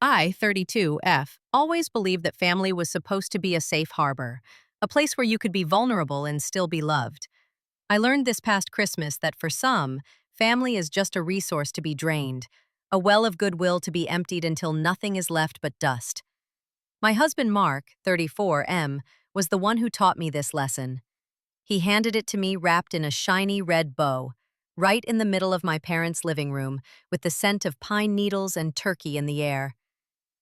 I, 32F, always believed that family was supposed to be a safe harbor, a place where you could be vulnerable and still be loved. I learned this past Christmas that for some, family is just a resource to be drained, a well of goodwill to be emptied until nothing is left but dust. My husband Mark, 34M, was the one who taught me this lesson. He handed it to me wrapped in a shiny red bow, right in the middle of my parents' living room, with the scent of pine needles and turkey in the air.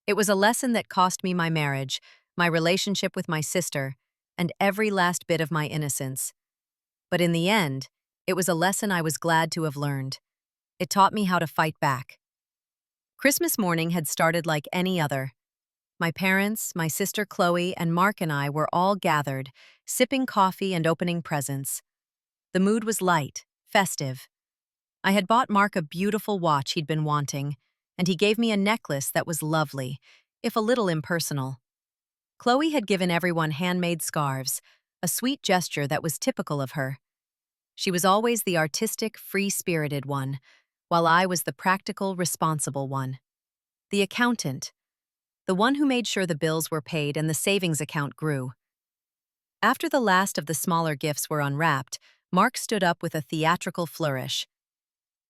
It was a lesson that cost me my marriage, my relationship with my sister, and every last bit of my innocence. But in the end, it was a lesson I was glad to have learned. It taught me how to fight back. Christmas morning had started like any other. My parents, my sister Chloe, and Mark and I were all gathered, sipping coffee and opening presents. The mood was light, festive. I had bought Mark a beautiful watch he'd been wanting, and he gave me a necklace that was lovely, if a little impersonal. Chloe had given everyone handmade scarves, a sweet gesture that was typical of her. She was always the artistic, free-spirited one, while I was the practical, responsible one. The accountant, the one who made sure the bills were paid and the savings account grew. After the last of the smaller gifts were unwrapped, Mark stood up with a theatrical flourish.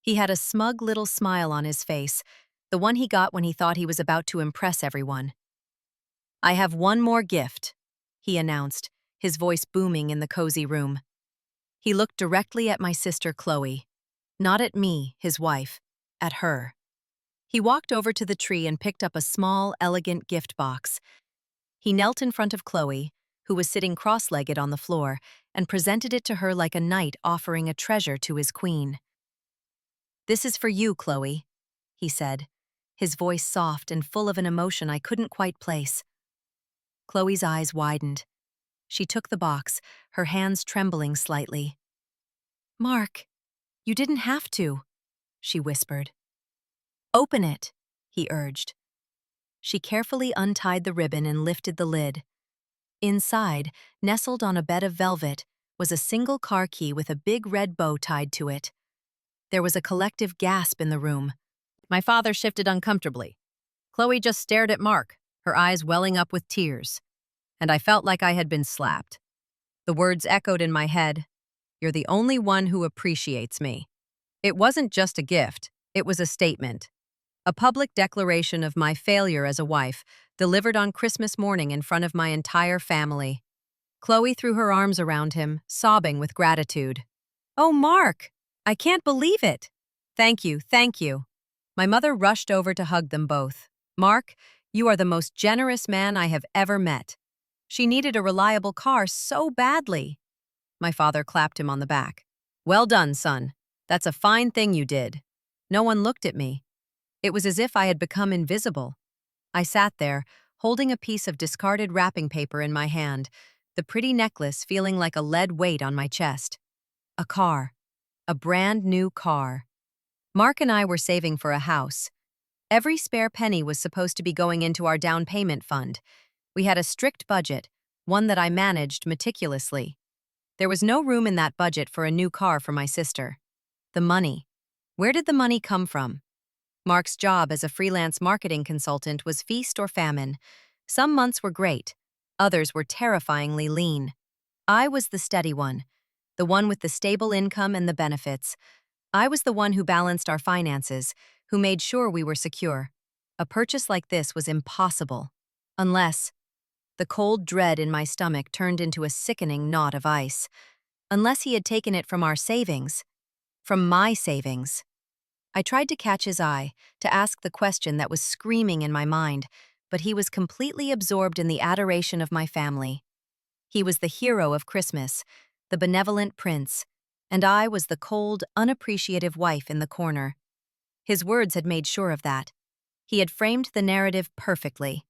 He had a smug little smile on his face, the one he got when he thought he was about to impress everyone. "I have one more gift," he announced, his voice booming in the cozy room. He looked directly at my sister Chloe. Not at me, his wife, at her. He walked over to the tree and picked up a small, elegant gift box. He knelt in front of Chloe, who was sitting cross-legged on the floor, and presented it to her like a knight offering a treasure to his queen. "This is for you, Chloe," he said, his voice soft and full of an emotion I couldn't quite place. Chloe's eyes widened. She took the box, her hands trembling slightly. "Mark, you didn't have to," she whispered. "Open it," he urged. She carefully untied the ribbon and lifted the lid. Inside, nestled on a bed of velvet, was a single car key with a big red bow tied to it. There was a collective gasp in the room. My father shifted uncomfortably. Chloe just stared at Mark, her eyes welling up with tears. And I felt like I had been slapped. The words echoed in my head, "You're the only one who appreciates me." It wasn't just a gift, it was a statement. A public declaration of my failure as a wife, delivered on Christmas morning in front of my entire family. Chloe threw her arms around him, sobbing with gratitude. "Oh, Mark! I can't believe it!" Thank you, thank you." My mother rushed over to hug them both. "Mark, you are the most generous man I have ever met." She needed a reliable car so badly. My father clapped him on the back. "Well done, son. That's a fine thing you did." No one looked at me. It was as if I had become invisible. I sat there, holding a piece of discarded wrapping paper in my hand, the pretty necklace feeling like a lead weight on my chest. A car. A brand new car. Mark and I were saving for a house. Every spare penny was supposed to be going into our down payment fund. We had a strict budget, one that I managed meticulously. There was no room in that budget for a new car for my sister. The money. Where did the money come from? Mark's job as a freelance marketing consultant was feast or famine. Some months were great. Others were terrifyingly lean. I was the steady one, the one with the stable income and the benefits. I was the one who balanced our finances, who made sure we were secure. A purchase like this was impossible. Unless... The cold dread in my stomach turned into a sickening knot of ice. Unless he had taken it from our savings. From my savings. I tried to catch his eye, to ask the question that was screaming in my mind, but he was completely absorbed in the adoration of my family. He was the hero of Christmas, the benevolent prince, and I was the cold, unappreciative wife in the corner. His words had made sure of that. He had framed the narrative perfectly.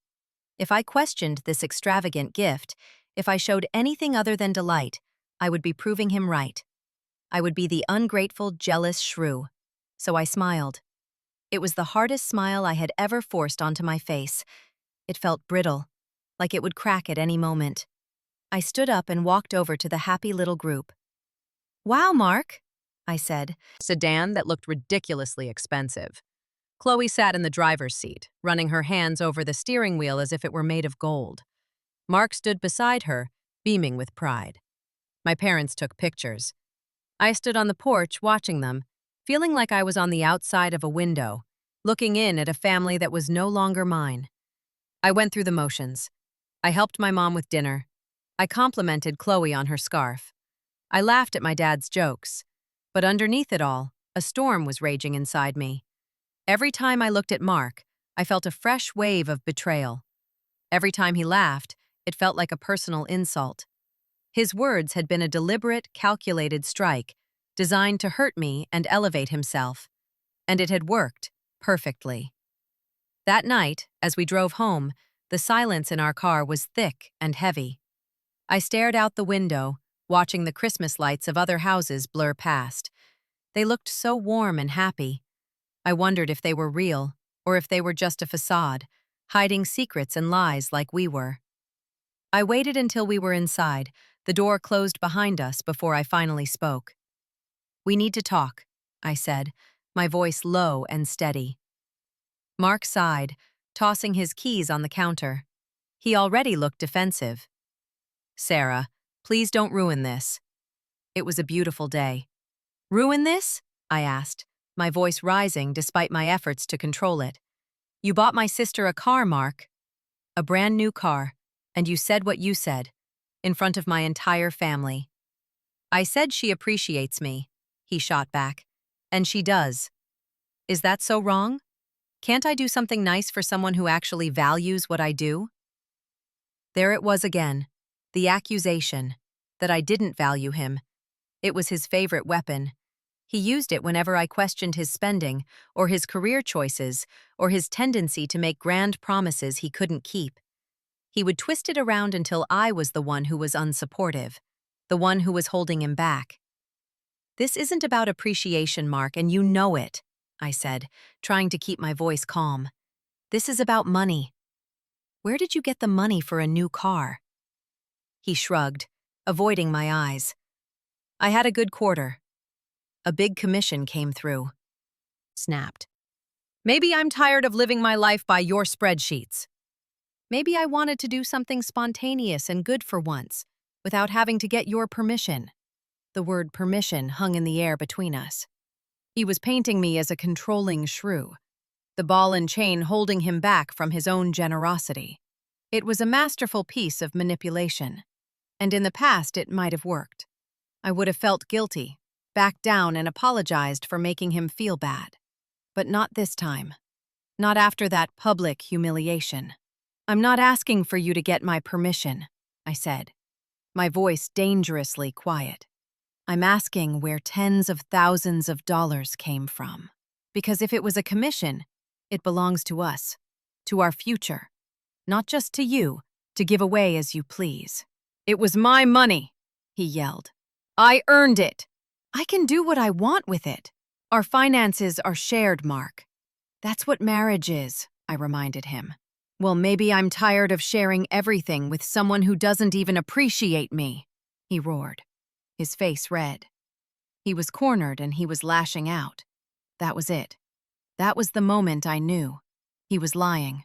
If I questioned this extravagant gift, if I showed anything other than delight, I would be proving him right. I would be the ungrateful, jealous shrew. So I smiled. It was the hardest smile I had ever forced onto my face. It felt brittle, like it would crack at any moment. I stood up and walked over to the happy little group. "Wow, Mark," I said. Sedan that looked ridiculously expensive. Chloe sat in the driver's seat, running her hands over the steering wheel as if it were made of gold. Mark stood beside her, beaming with pride. My parents took pictures. I stood on the porch watching them, feeling like I was on the outside of a window, looking in at a family that was no longer mine. I went through the motions. I helped my mom with dinner. I complimented Chloe on her scarf. I laughed at my dad's jokes. But underneath it all, a storm was raging inside me. Every time I looked at Mark, I felt a fresh wave of betrayal. Every time he laughed, it felt like a personal insult. His words had been a deliberate, calculated strike, designed to hurt me and elevate himself. And it had worked perfectly. That night, as we drove home, the silence in our car was thick and heavy. I stared out the window, watching the Christmas lights of other houses blur past. They looked so warm and happy. I wondered if they were real, or if they were just a facade, hiding secrets and lies like we were. I waited until we were inside, the door closed behind us before I finally spoke. "We need to talk," I said, my voice low and steady. Mark sighed, tossing his keys on the counter. He already looked defensive. "Sarah, please don't ruin this." It was a beautiful day. "Ruin this?" I asked, my voice rising despite my efforts to control it. "You bought my sister a car, Mark. A brand new car, and you said what you said, in front of my entire family." "I said she appreciates me," he shot back. "And she does. Is that so wrong? Can't I do something nice for someone who actually values what I do?" There it was again, the accusation that I didn't value him. It was his favorite weapon. He used it whenever I questioned his spending, or his career choices, or his tendency to make grand promises he couldn't keep. He would twist it around until I was the one who was unsupportive, the one who was holding him back. "This isn't about appreciation, Mark, and you know it," I said, trying to keep my voice calm. "This is about money. Where did you get the money for a new car?" He shrugged, avoiding my eyes. "I had a good quarter. A big commission came through." Snapped. "Maybe I'm tired of living my life by your spreadsheets. Maybe I wanted to do something spontaneous and good for once, without having to get your permission." The word permission hung in the air between us. He was painting me as a controlling shrew, the ball and chain holding him back from his own generosity. It was a masterful piece of manipulation, and in the past it might have worked. I would have felt guilty, backed down and apologized for making him feel bad. But not this time. Not after that public humiliation. "I'm not asking for you to get my permission," I said, my voice dangerously quiet. "I'm asking where tens of thousands of dollars came from. Because if it was a commission, it belongs to us, to our future. Not just to you, to give away as you please." "It was my money," he yelled. "I earned it. I can do what I want with it. Our finances are shared, Mark." "That's what marriage is," I reminded him. "Well, maybe I'm tired of sharing everything with someone who doesn't even appreciate me," he roared, his face red. He was cornered and he was lashing out. That was it. That was the moment I knew. He was lying.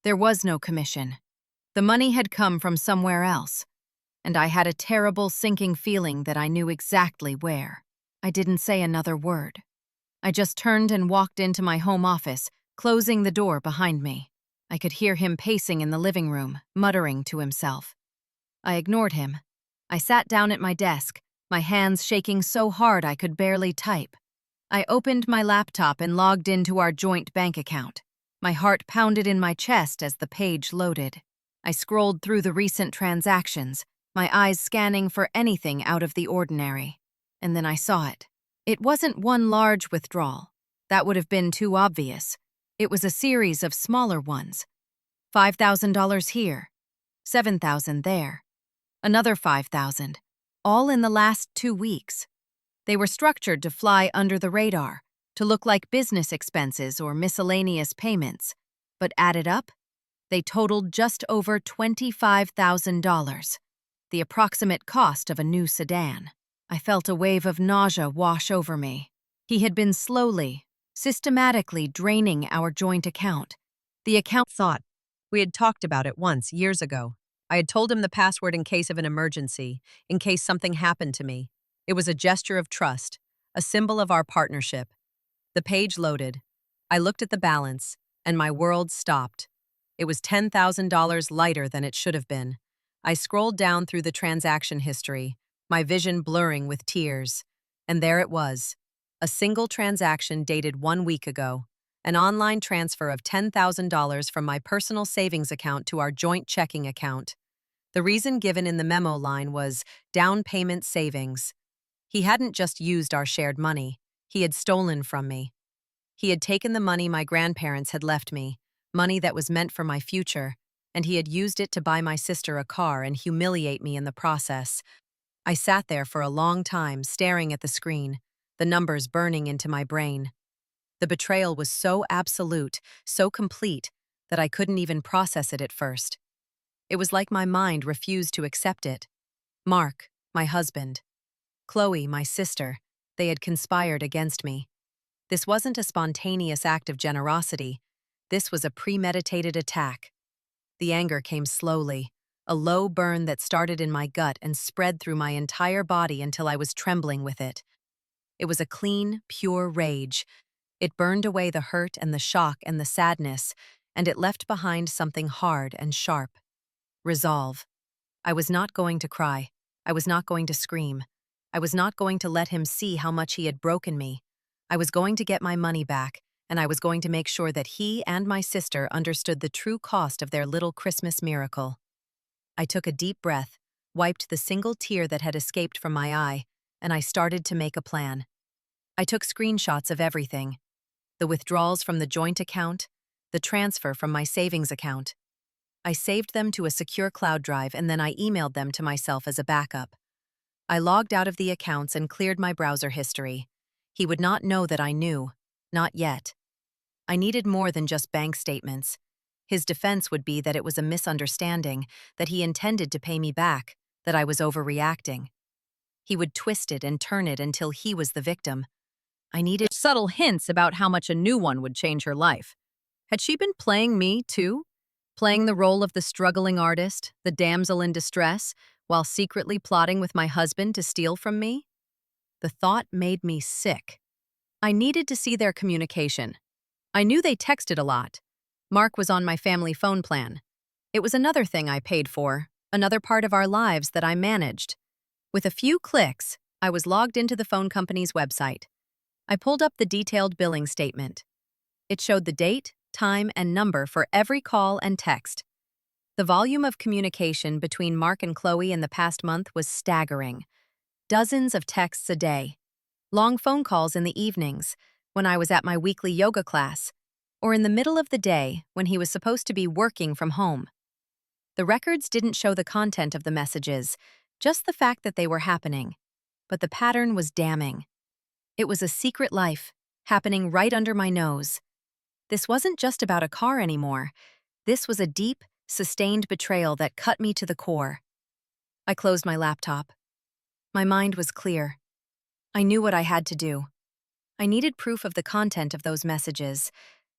There was no commission. The money had come from somewhere else, and I had a terrible sinking feeling that I knew exactly where. I didn't say another word. I just turned and walked into my home office, closing the door behind me. I could hear him pacing in the living room, muttering to himself. I ignored him. I sat down at my desk, my hands shaking so hard I could barely type. I opened my laptop and logged into our joint bank account. My heart pounded in my chest as the page loaded. I scrolled through the recent transactions, my eyes scanning for anything out of the ordinary. And then I saw it. It wasn't one large withdrawal. That would have been too obvious. It was a series of smaller ones. $5,000 here, $7,000 there, another $5,000, all in the last 2 weeks. They were structured to fly under the radar, to look like business expenses or miscellaneous payments, but added up, they totaled just over $25,000, the approximate cost of a new sedan. I felt a wave of nausea wash over me. He had been slowly, systematically draining our joint account. The account thought we had talked about it once, years ago. I had told him the password in case of an emergency, in case something happened to me. It was a gesture of trust, a symbol of our partnership. The page loaded. I looked at the balance, and my world stopped. It was $10,000 lighter than it should have been. I scrolled down through the transaction history, my vision blurring with tears. And there it was, a single transaction dated 1 week ago, an online transfer of $10,000 from my personal savings account to our joint checking account. The reason given in the memo line was down payment savings. He hadn't just used our shared money, he had stolen from me. He had taken the money my grandparents had left me, money that was meant for my future, and he had used it to buy my sister a car and humiliate me in the process. I sat there for a long time, staring at the screen, the numbers burning into my brain. The betrayal was so absolute, so complete, that I couldn't even process it at first. It was like my mind refused to accept it. Mark, my husband. Chloe, my sister. They had conspired against me. This wasn't a spontaneous act of generosity. This was a premeditated attack. The anger came slowly, a low burn that started in my gut and spread through my entire body until I was trembling with it. It was a clean, pure rage. It burned away the hurt and the shock and the sadness, and it left behind something hard and sharp. Resolve. I was not going to cry. I was not going to scream. I was not going to let him see how much he had broken me. I was going to get my money back, and I was going to make sure that he and my sister understood the true cost of their little Christmas miracle. I took a deep breath, wiped the single tear that had escaped from my eye, and I started to make a plan. I took screenshots of everything: the withdrawals from the joint account, the transfer from my savings account. I saved them to a secure cloud drive and then I emailed them to myself as a backup. I logged out of the accounts and cleared my browser history. He would not know that I knew. Not yet. I needed more than just bank statements. His defense would be that it was a misunderstanding, that he intended to pay me back, that I was overreacting. He would twist it and turn it until he was the victim. I needed subtle hints about how much a new one would change her life. Had she been playing me, too? Playing the role of the struggling artist, the damsel in distress, while secretly plotting with my husband to steal from me? The thought made me sick. I needed to see their communication. I knew they texted a lot. Mark was on my family phone plan. It was another thing I paid for, another part of our lives that I managed. With a few clicks, I was logged into the phone company's website. I pulled up the detailed billing statement. It showed the date, time, and number for every call and text. The volume of communication between Mark and Chloe in the past month was staggering. Dozens of texts a day. Long phone calls in the evenings, when I was at my weekly yoga class, or in the middle of the day when he was supposed to be working from home. The records didn't show the content of the messages, just the fact that they were happening. But the pattern was damning. It was a secret life, happening right under my nose. This wasn't just about a car anymore. This was a deep, sustained betrayal that cut me to the core. I closed my laptop. My mind was clear. I knew what I had to do. I needed proof of the content of those messages,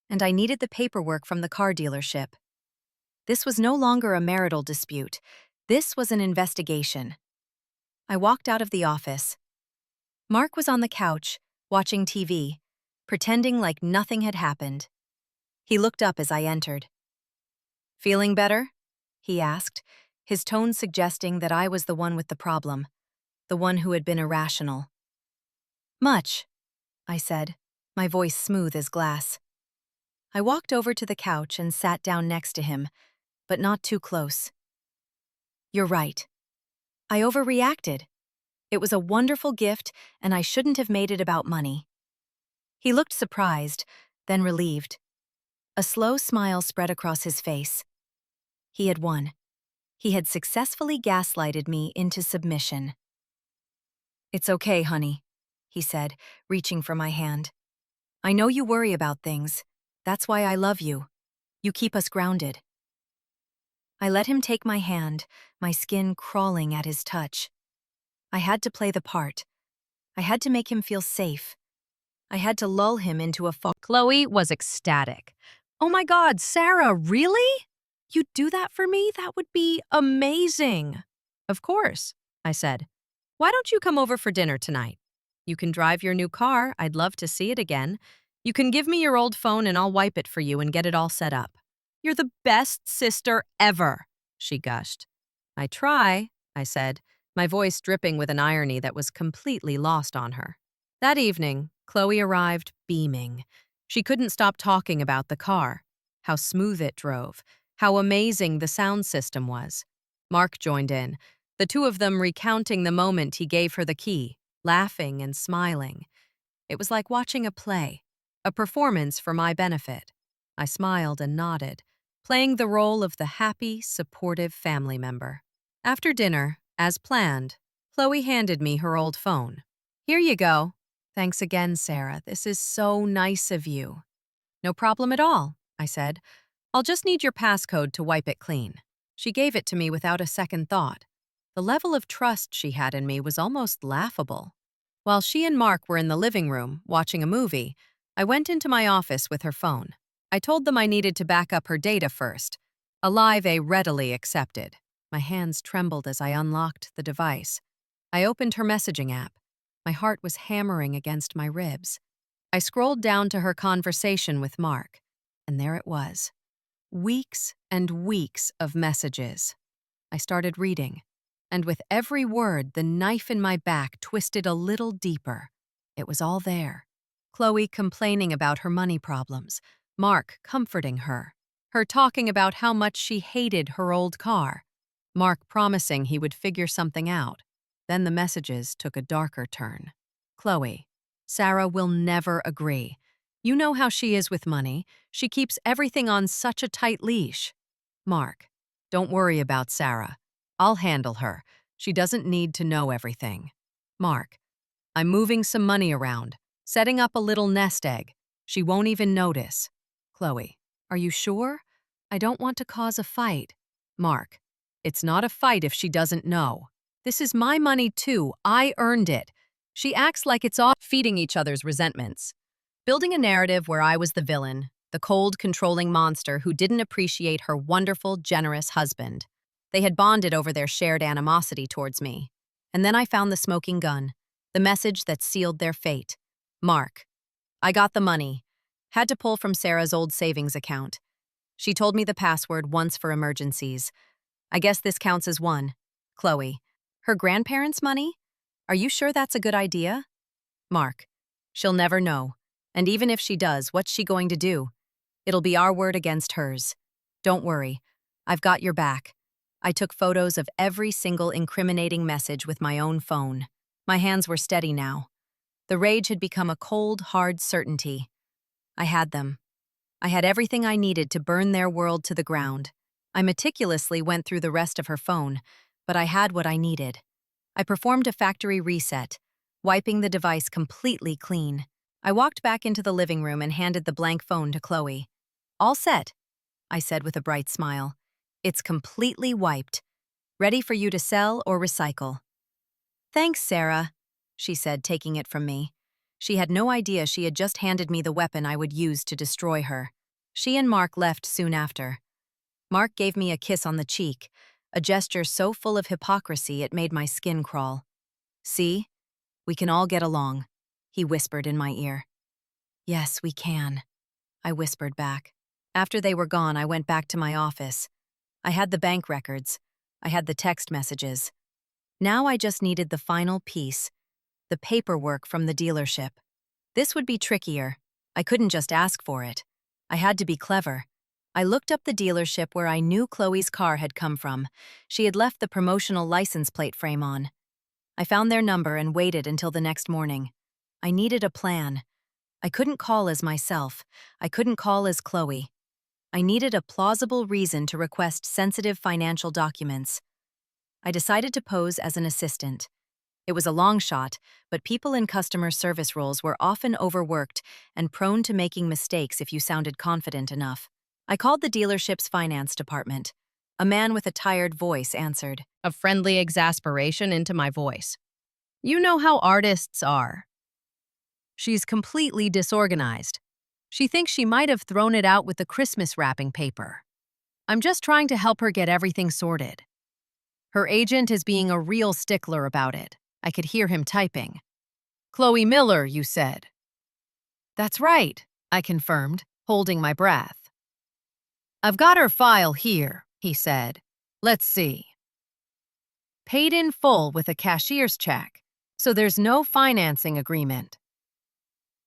and I needed the paperwork from the car dealership. This was no longer a marital dispute. This was an investigation. I walked out of the office. Mark was on the couch, watching TV, pretending like nothing had happened. He looked up as I entered. "Feeling better?" he asked, his tone suggesting that I was the one with the problem, the one who had been irrational. "Much," I said, my voice smooth as glass. I walked over to the couch and sat down next to him, but not too close. "You're right. I overreacted. It was a wonderful gift, and I shouldn't have made it about money." He looked surprised, then relieved. A slow smile spread across his face. He had won. He had successfully gaslighted me into submission. "It's okay, honey," he said, reaching for my hand. "I know you worry about things. That's why I love you. You keep us grounded." I let him take my hand, my skin crawling at his touch. I had to play the part. I had to make him feel safe. I had to lull him into a Chloe was ecstatic. Oh my God, Sarah, really? You'd do that for me? That would be amazing. Of course, I said. Why don't you come over for dinner tonight? You can drive your new car. I'd love to see it again. You can give me your old phone and I'll wipe it for you and get it all set up. You're the best sister ever, she gushed. I try, I said, my voice dripping with an irony that was completely lost on her. That evening, Chloe arrived beaming. She couldn't stop talking about the car, how smooth it drove, how amazing the sound system was. Mark joined in, the two of them recounting the moment he gave her the key, laughing and smiling. It was like watching a play, a performance for my benefit. I smiled and nodded, playing the role of the happy, supportive family member. After dinner, as planned, Chloe handed me her old phone. Here you go. Thanks again, Sarah. This is so nice of you. No problem at all, I said. I'll just need your passcode to wipe it clean. She gave it to me without a second thought. The level of trust she had in me was almost laughable. While she and Mark were in the living room, watching a movie, I went into my office with her phone. I told them I needed to back up her data first. A lie they readily accepted. My hands trembled as I unlocked the device. I opened her messaging app. My heart was hammering against my ribs. I scrolled down to her conversation with Mark, and there it was. Weeks and weeks of messages. I started reading, and with every word, the knife in my back twisted a little deeper. It was all there. Chloe complaining about her money problems, Mark comforting her, her talking about how much she hated her old car, Mark promising he would figure something out. Then the messages took a darker turn. Chloe, Sarah will never agree. You know how she is with money. She keeps everything on such a tight leash. Mark, don't worry about Sarah. I'll handle her. She doesn't need to know everything. Mark, I'm moving some money around, setting up a little nest egg. She won't even notice. Chloe, are you sure? I don't want to cause a fight. Mark, it's not a fight if she doesn't know. This is my money too. I earned it. She acts like it's all feeding each other's resentments. Building a narrative where I was the villain, the cold, controlling monster who didn't appreciate her wonderful, generous husband. They had bonded over their shared animosity towards me. And then I found the smoking gun, the message that sealed their fate. Mark. I got the money. Had to pull from Sarah's old savings account. She told me the password once for emergencies. I guess this counts as one. Chloe. Her grandparents' money? Are you sure that's a good idea? Mark. She'll never know. And even if she does, what's she going to do? It'll be our word against hers. Don't worry. I've got your back. I took photos of every single incriminating message with my own phone. My hands were steady now. The rage had become a cold, hard certainty. I had them. I had everything I needed to burn their world to the ground. I meticulously went through the rest of her phone, but I had what I needed. I performed a factory reset, wiping the device completely clean. I walked back into the living room and handed the blank phone to Chloe. All set, I said with a bright smile. It's completely wiped. Ready for you to sell or recycle. Thanks, Sarah, she said, taking it from me. She had no idea she had just handed me the weapon I would use to destroy her. She and Mark left soon after. Mark gave me a kiss on the cheek, a gesture so full of hypocrisy it made my skin crawl. See? We can all get along, he whispered in my ear. Yes, we can, I whispered back. After they were gone, I went back to my office. I had the bank records. I had the text messages. Now I just needed the final piece, the paperwork from the dealership. This would be trickier. I couldn't just ask for it. I had to be clever. I looked up the dealership where I knew Chloe's car had come from. She had left the promotional license plate frame on. I found their number and waited until the next morning. I needed a plan. I couldn't call as myself. I couldn't call as Chloe. I needed a plausible reason to request sensitive financial documents. I decided to pose as an assistant. It was a long shot, but people in customer service roles were often overworked and prone to making mistakes if you sounded confident enough. I called the dealership's finance department. A man with a tired voice answered, a friendly exasperation into my voice. You know how artists are. She's completely disorganized. She thinks she might have thrown it out with the Christmas wrapping paper. I'm just trying to help her get everything sorted. Her agent is being a real stickler about it. I could hear him typing. Chloe Miller, you said. That's right, I confirmed, holding my breath. I've got her file here, he said. Let's see. Paid in full with a cashier's check, so there's no financing agreement.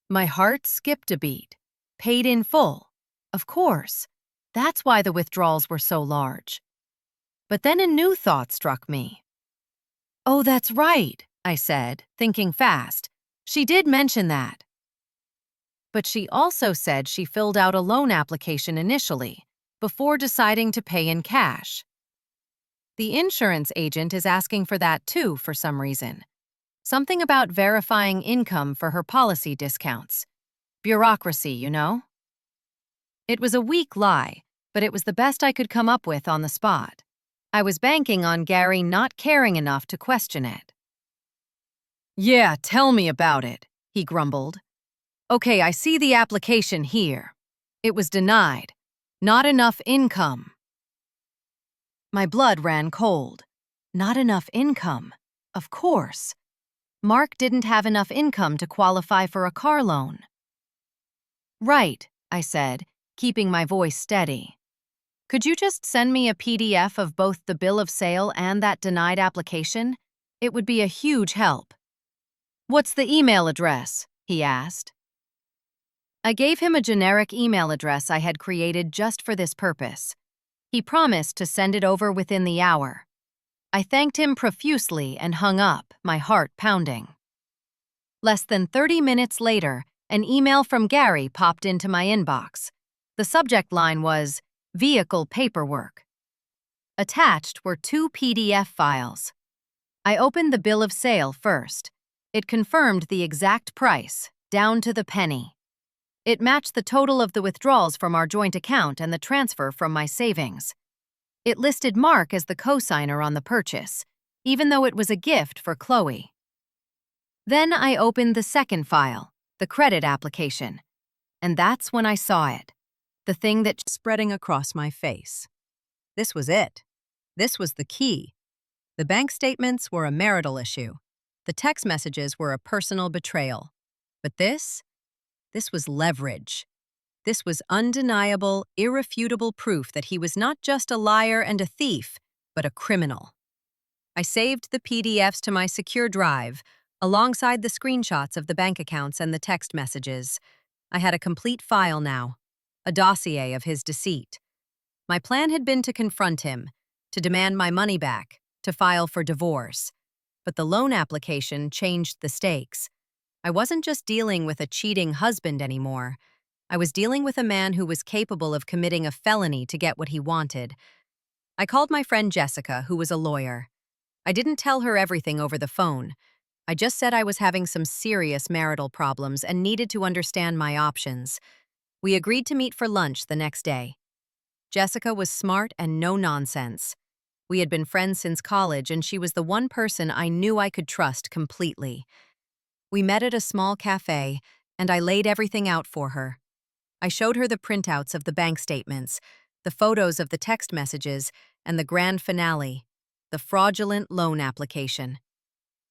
My heart skipped a beat. Paid in full. Of course. That's why the withdrawals were so large. But then a new thought struck me. Oh, that's right, I said, thinking fast. She did mention that. But she also said she filled out a loan application initially, before deciding to pay in cash. The insurance agent is asking for that too for some reason. Something about verifying income for her policy discounts. Bureaucracy, you know? It was a weak lie, but it was the best I could come up with on the spot. I was banking on Gary not caring enough to question it. Yeah, tell me about it, he grumbled. Okay, I see the application here. It was denied. Not enough income. My blood ran cold. Not enough income. Of course. Mark didn't have enough income to qualify for a car loan. Right, I said, keeping my voice steady. Could you just send me a PDF of both the bill of sale and that denied application? It would be a huge help. What's the email address? He asked. I gave him a generic email address I had created just for this purpose. He promised to send it over within the hour. I thanked him profusely and hung up, my heart pounding. Less than 30 minutes later, an email from Gary popped into my inbox. The subject line was, Vehicle Paperwork. Attached were 2 PDF files. I opened the bill of sale first. It confirmed the exact price, down to the penny. It matched the total of the withdrawals from our joint account and the transfer from my savings. It listed Mark as the co-signer on the purchase, even though it was a gift for Chloe. Then I opened the second file, the credit application, and that's when I saw it, the thing that spreading across my face. This was it. This was the key. The bank statements were a marital issue. The text messages were a personal betrayal. But this was leverage. This was undeniable, irrefutable proof that he was not just a liar and a thief, but a criminal. I saved the PDFs to my secure drive, alongside the screenshots of the bank accounts and the text messages. I had a complete file now, a dossier of his deceit. My plan had been to confront him, to demand my money back, to file for divorce. But the loan application changed the stakes. I wasn't just dealing with a cheating husband anymore. I was dealing with a man who was capable of committing a felony to get what he wanted. I called my friend Jessica, who was a lawyer. I didn't tell her everything over the phone. I just said I was having some serious marital problems and needed to understand my options. We agreed to meet for lunch the next day. Jessica was smart and no nonsense. We had been friends since college, and she was the one person I knew I could trust completely. We met at a small cafe, and I laid everything out for her. I showed her the printouts of the bank statements, the photos of the text messages, and the grand finale, the fraudulent loan application.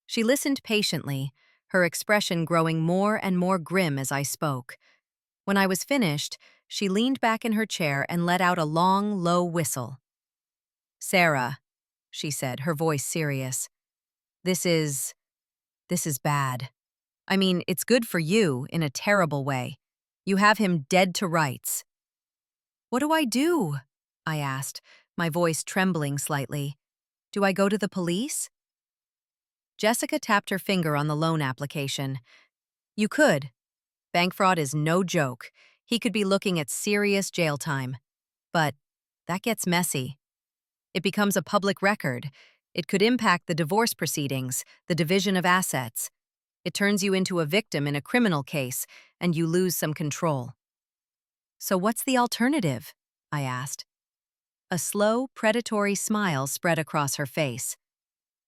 She listened patiently, her expression growing more and more grim as I spoke. When I was finished, she leaned back in her chair and let out a long, low whistle. Sarah, she said, her voice serious. This is bad. I mean, it's good for you in a terrible way. You have him dead to rights. What do I do? I asked, my voice trembling slightly. Do I go to the police? Jessica tapped her finger on the loan application. You could. Bank fraud is no joke. He could be looking at serious jail time. But that gets messy. It becomes a public record. It could impact the divorce proceedings, the division of assets. It turns you into a victim in a criminal case, and you lose some control. So what's the alternative? I asked. A slow, predatory smile spread across her face.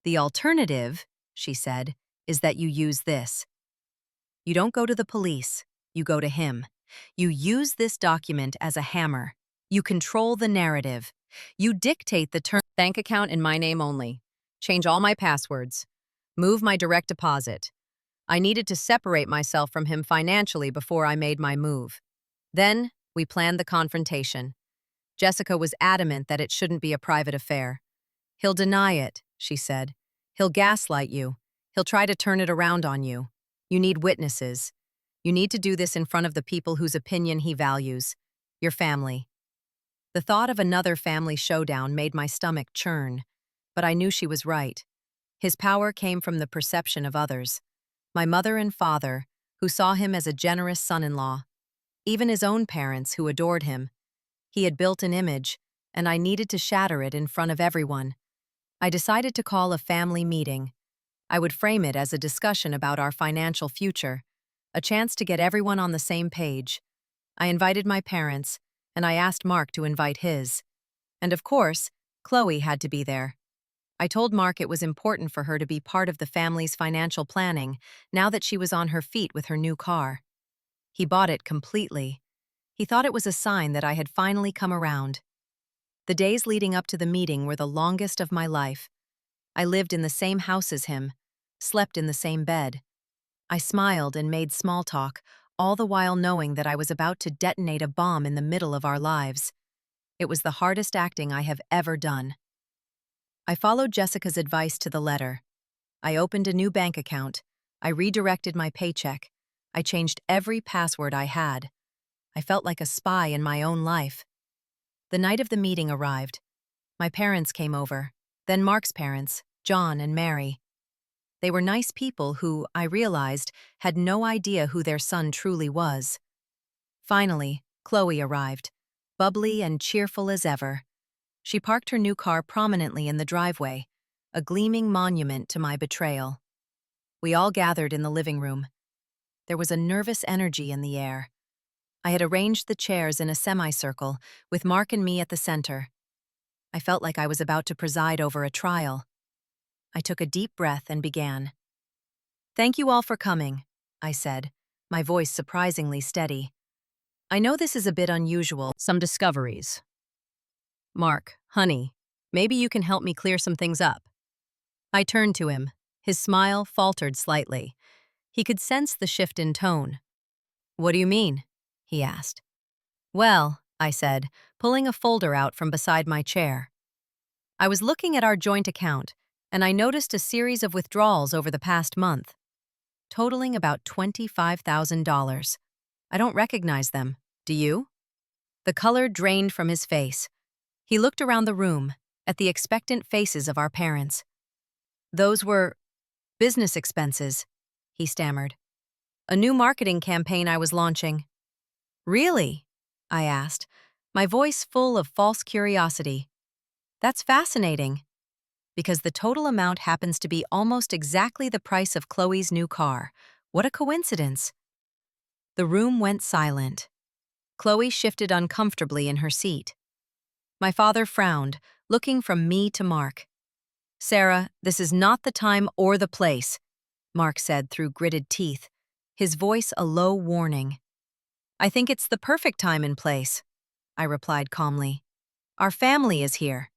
The alternative, she said, is that you use this. You don't go to the police, you go to him. You use this document as a hammer. You control the narrative. You dictate the term. Bank account in my name only. Change all my passwords. Move my direct deposit. I needed to separate myself from him financially before I made my move. Then, we planned the confrontation. Jessica was adamant that it shouldn't be a private affair. He'll deny it, she said. He'll gaslight you. He'll try to turn it around on you. You need witnesses. You need to do this in front of the people whose opinion he values. Your family. The thought of another family showdown made my stomach churn, but I knew she was right. His power came from the perception of others. My mother and father, who saw him as a generous son-in-law. Even his own parents, who adored him. He had built an image, and I needed to shatter it in front of everyone. I decided to call a family meeting. I would frame it as a discussion about our financial future, a chance to get everyone on the same page. I invited my parents, and I asked Mark to invite his. And of course, Chloe had to be there. I told Mark it was important for her to be part of the family's financial planning now that she was on her feet with her new car. He bought it completely. He thought it was a sign that I had finally come around. The days leading up to the meeting were the longest of my life. I lived in the same house as him, slept in the same bed. I smiled and made small talk, all the while knowing that I was about to detonate a bomb in the middle of our lives. It was the hardest acting I have ever done. I followed Jessica's advice to the letter. I opened a new bank account. I redirected my paycheck. I changed every password I had. I felt like a spy in my own life. The night of the meeting arrived. My parents came over, then Mark's parents, John and Mary. They were nice people who, I realized, had no idea who their son truly was. Finally, Chloe arrived, bubbly and cheerful as ever. She parked her new car prominently in the driveway, a gleaming monument to my betrayal. We all gathered in the living room. There was a nervous energy in the air. I had arranged the chairs in a semicircle, with Mark and me at the center. I felt like I was about to preside over a trial. I took a deep breath and began. "Thank you all for coming," I said, my voice surprisingly steady. "I know this is a bit unusual. Some discoveries. Mark, honey, maybe you can help me clear some things up." I turned to him. His smile faltered slightly. He could sense the shift in tone. "What do you mean?" he asked. "Well," I said, pulling a folder out from beside my chair. "I was looking at our joint account, and I noticed a series of withdrawals over the past month, totaling about $25,000. I don't recognize them. Do you?" The color drained from his face. He looked around the room, at the expectant faces of our parents. "Those were business expenses," he stammered. "A new marketing campaign I was launching." "Really?" I asked, my voice full of false curiosity. "That's fascinating." "Because the total amount happens to be almost exactly the price of Chloe's new car. What a coincidence." The room went silent. Chloe shifted uncomfortably in her seat. My father frowned, looking from me to Mark. "Sarah, this is not the time or the place," Mark said through gritted teeth, his voice a low warning. "I think it's the perfect time and place," I replied calmly. "Our family is here.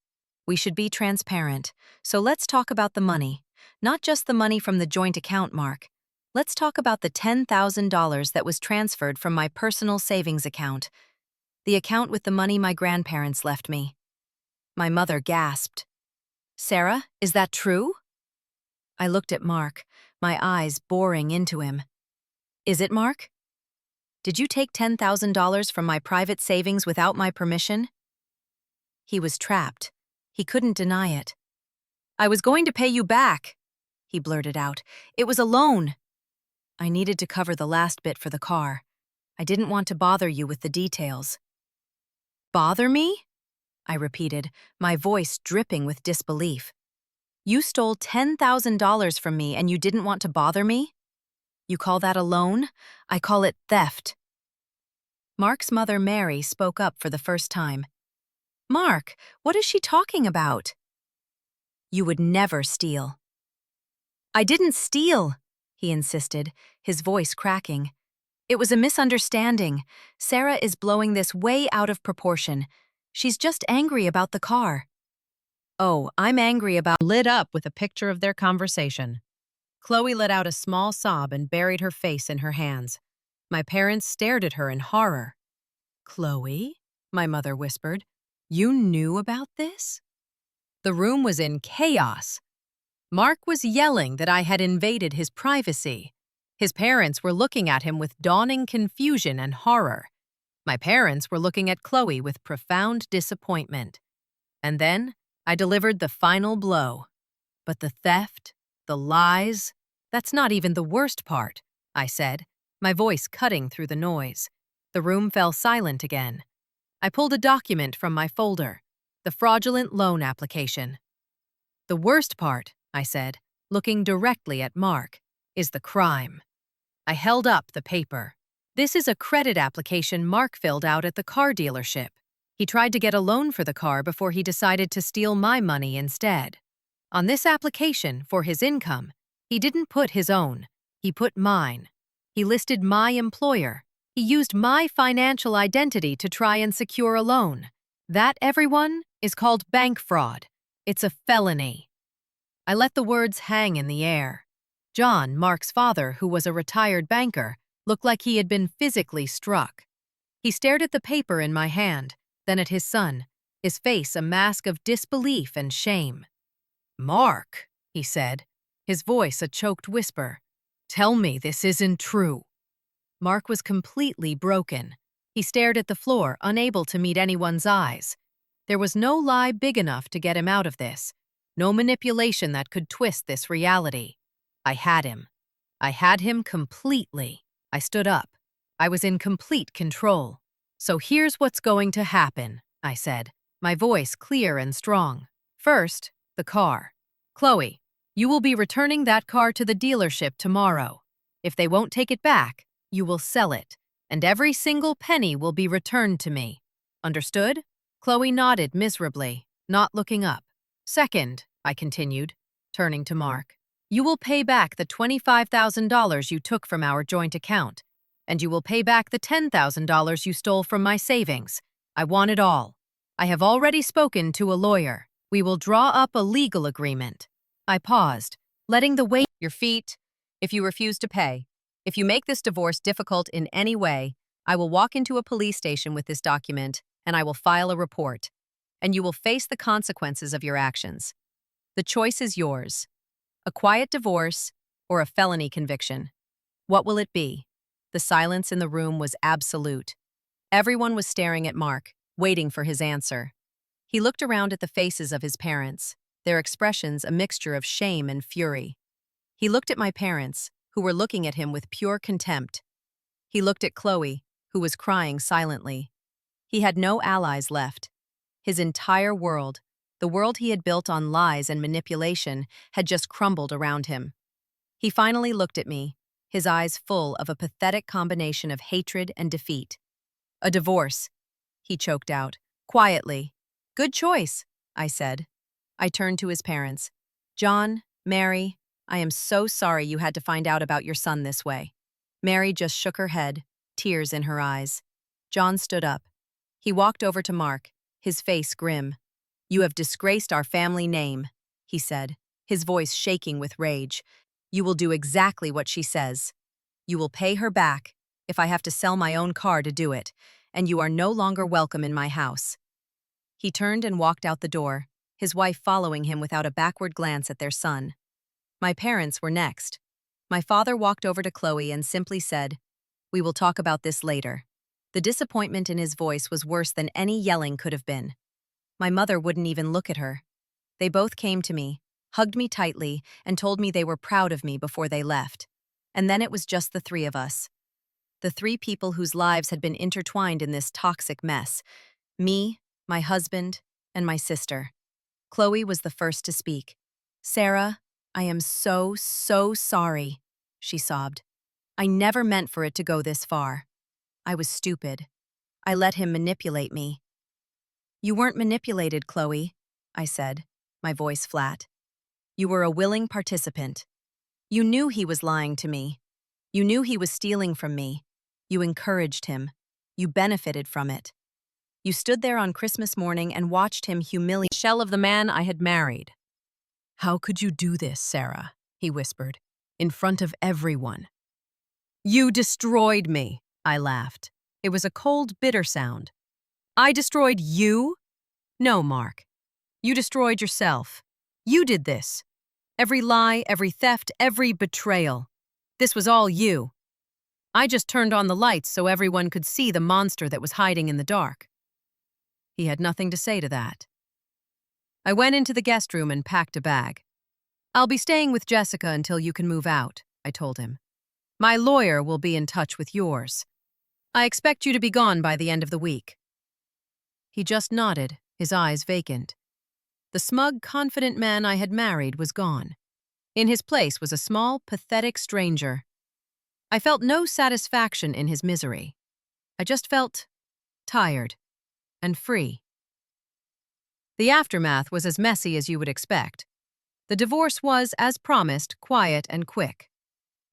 We should be transparent, so let's talk about the money. Not just the money from the joint account, Mark. Let's talk about the $10,000 that was transferred from my personal savings account, the account with the money my grandparents left me." My mother gasped. "Sarah, is that true?" I looked at Mark, my eyes boring into him. "Is it, Mark? Did you take $10,000 from my private savings without my permission?" He was trapped. He couldn't deny it. "I was going to pay you back," he blurted out. "It was a loan." I needed to cover the last bit for the car. I didn't want to bother you with the details. "Bother me?" I repeated, my voice dripping with disbelief. "You stole $10,000 from me and you didn't want to bother me? You call that a loan? I call it theft." Mark's mother, Mary, spoke up for the first time. "Mark, what is she talking about?" "You would never steal." "I didn't steal," he insisted, his voice cracking. It was a misunderstanding. Sarah is blowing this way out of proportion. She's just angry about the car. Oh, I'm angry about lit up with a picture of their conversation. Chloe let out a small sob and buried her face in her hands. My parents stared at her in horror. Chloe? My mother whispered. You knew about this? The room was in chaos. Mark was yelling that I had invaded his privacy. His parents were looking at him with dawning confusion and horror. My parents were looking at Chloe with profound disappointment. And then I delivered the final blow. But the theft, the lies, that's not even the worst part, I said, my voice cutting through the noise. The room fell silent again. I pulled a document from my folder, the fraudulent loan application. The worst part, I said, looking directly at Mark, is the crime. I held up the paper. This is a credit application Mark filled out at the car dealership. He tried to get a loan for the car before he decided to steal my money instead. On this application, for his income, he didn't put his own. He put mine. He listed my employer. He used my financial identity to try and secure a loan. That, everyone, is called bank fraud. It's a felony. I let the words hang in the air. John, Mark's father, who was a retired banker, looked like he had been physically struck. He stared at the paper in my hand, then at his son, his face a mask of disbelief and shame. Mark, he said, his voice a choked whisper, tell me this isn't true. Mark was completely broken. He stared at the floor, unable to meet anyone's eyes. There was no lie big enough to get him out of this, no manipulation that could twist this reality. I had him. I had him completely. I stood up. I was in complete control. So here's what's going to happen, I said, my voice clear and strong. First, the car. Chloe, you will be returning that car to the dealership tomorrow. If they won't take it back, you will sell it, and every single penny will be returned to me. Understood? Chloe nodded miserably, not looking up. Second, I continued, turning to Mark, you will pay back the $25,000 you took from our joint account, and you will pay back the $10,000 you stole from my savings. I want it all. I have already spoken to a lawyer. We will draw up a legal agreement. I paused, letting the weight your feet if you refuse to pay. If you make this divorce difficult in any way, I will walk into a police station with this document and I will file a report, and you will face the consequences of your actions. The choice is yours. A quiet divorce or a felony conviction. What will it be? The silence in the room was absolute. Everyone was staring at Mark, waiting for his answer. He looked around at the faces of his parents, their expressions a mixture of shame and fury. He looked at my parents, who were looking at him with pure contempt. He looked at Chloe, who was crying silently. He had no allies left. His entire world, the world he had built on lies and manipulation, had just crumbled around him. He finally looked at me, his eyes full of a pathetic combination of hatred and defeat. A divorce, he choked out, quietly. Good choice, I said. I turned to his parents. John, Mary, I am so sorry you had to find out about your son this way. Mary just shook her head, tears in her eyes. John stood up. He walked over to Mark, his face grim. You have disgraced our family name, he said, his voice shaking with rage. You will do exactly what she says. You will pay her back, if I have to sell my own car to do it, and you are no longer welcome in my house. He turned and walked out the door, his wife following him without a backward glance at their son. My parents were next. My father walked over to Chloe and simply said, "We will talk about this later." The disappointment in his voice was worse than any yelling could have been. My mother wouldn't even look at her. They both came to me, hugged me tightly, and told me they were proud of me before they left. And then it was just the three of us. The three people whose lives had been intertwined in this toxic mess. Me, my husband, and my sister. Chloe was the first to speak. "Sarah, I am so sorry," she sobbed. "I never meant for it to go this far. I was stupid. I let him manipulate me." "You weren't manipulated, Chloe," I said, my voice flat. "You were a willing participant. You knew he was lying to me. You knew he was stealing from me. You encouraged him. You benefited from it. You stood there on Christmas morning and watched him humiliate the shell of the man I had married. How could you do this, Sarah? He whispered, in front of everyone. You destroyed me, I laughed. It was a cold, bitter sound. I destroyed you? No, Mark. You destroyed yourself. You did this. Every lie, every theft, every betrayal. This was all you. I just turned on the lights so everyone could see the monster that was hiding in the dark. He had nothing to say to that. I went into the guest room and packed a bag. I'll be staying with Jessica until you can move out, I told him. My lawyer will be in touch with yours. I expect you to be gone by the end of the week. He just nodded, his eyes vacant. The smug, confident man I had married was gone. In his place was a small, pathetic stranger. I felt no satisfaction in his misery. I just felt tired and free. The aftermath was as messy as you would expect. The divorce was, as promised, quiet and quick.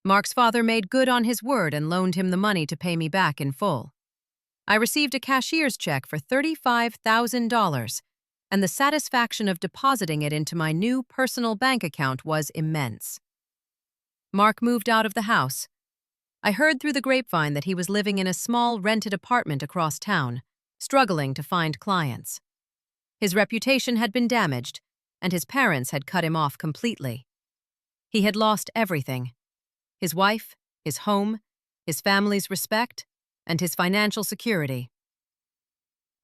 Mark's father made good on his word and loaned him the money to pay me back in full. I received a cashier's check for $35,000, and the satisfaction of depositing it into my new personal bank account was immense. Mark moved out of the house. I heard through the grapevine that he was living in a small rented apartment across town, struggling to find clients. His reputation had been damaged, and his parents had cut him off completely. He had lost everything: his wife, his home, his family's respect, and his financial security.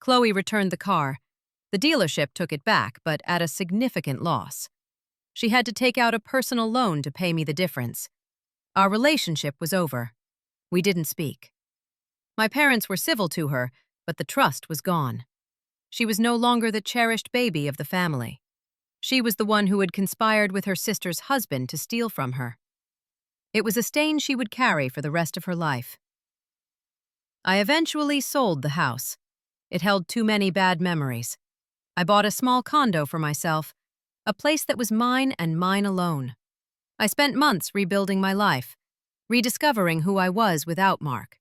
Chloe returned the car. The dealership took it back, but at a significant loss. She had to take out a personal loan to pay me the difference. Our relationship was over. We didn't speak. My parents were civil to her, but the trust was gone. She was no longer the cherished baby of the family. She was the one who had conspired with her sister's husband to steal from her. It was a stain she would carry for the rest of her life. I eventually sold the house. It held too many bad memories. I bought a small condo for myself, a place that was mine and mine alone. I spent months rebuilding my life, rediscovering who I was without Mark.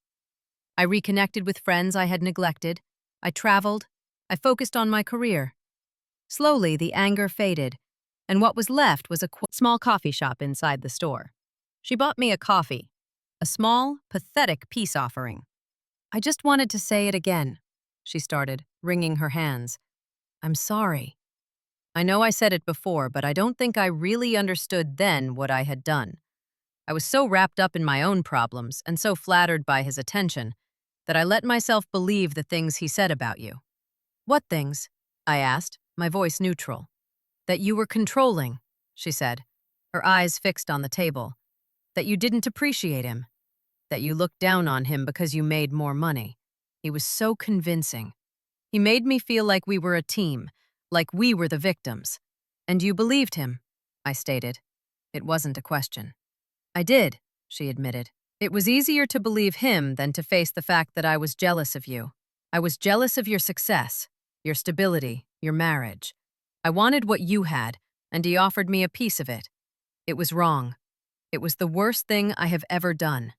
I reconnected with friends I had neglected. I traveled. I focused on my career. Slowly, the anger faded, and what was left was a small coffee shop inside the store. She bought me a coffee, a small, pathetic peace offering. I just wanted to say it again, she started, wringing her hands. I'm sorry. I know I said it before, but I don't think I really understood then what I had done. I was so wrapped up in my own problems and so flattered by his attention that I let myself believe the things he said about you. What things? I asked, my voice neutral. That you were controlling, she said, her eyes fixed on the table. That you didn't appreciate him. That you looked down on him because you made more money. He was so convincing. He made me feel like we were a team, like we were the victims. And you believed him, I stated. It wasn't a question. I did, she admitted. It was easier to believe him than to face the fact that I was jealous of you. I was jealous of your success, your stability, your marriage. I wanted what you had, and he offered me a piece of it. It was wrong. It was the worst thing I have ever done.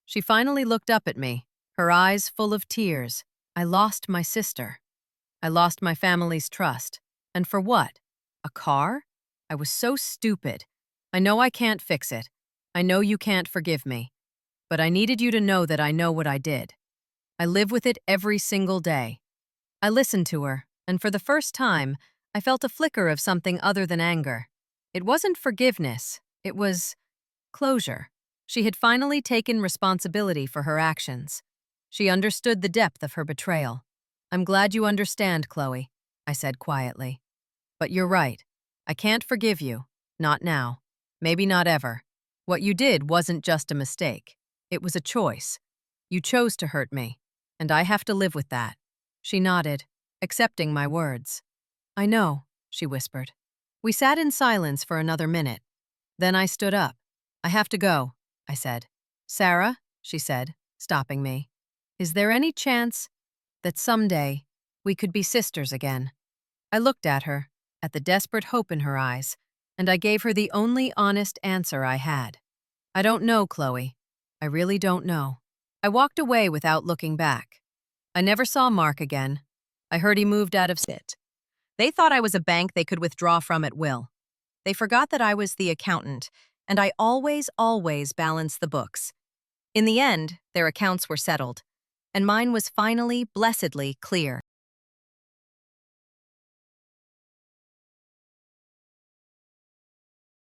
She finally looked up at me, her eyes full of tears. I lost my sister. I lost my family's trust. And for what? A car? I was so stupid. I know I can't fix it. I know you can't forgive me. But I needed you to know that I know what I did. I live with it every single day. I listened to her, and for the first time, I felt a flicker of something other than anger. It wasn't forgiveness. It was closure. She had finally taken responsibility for her actions. She understood the depth of her betrayal. I'm glad you understand, Chloe, I said quietly. But you're right. I can't forgive you. Not now. Maybe not ever. What you did wasn't just a mistake. It was a choice. You chose to hurt me, and I have to live with that. She nodded, accepting my words. I know, she whispered. We sat in silence for another minute. Then I stood up. I have to go, I said. Sarah, she said, stopping me. Is there any chance that someday we could be sisters again? I looked at her, at the desperate hope in her eyes, and I gave her the only honest answer I had. I don't know, Chloe. I really don't know. I walked away without looking back. I never saw Mark again. I heard he moved out of it. They thought I was a bank they could withdraw from at will. They forgot that I was the accountant, and I always balanced the books. In the end, their accounts were settled, and mine was finally, blessedly, clear.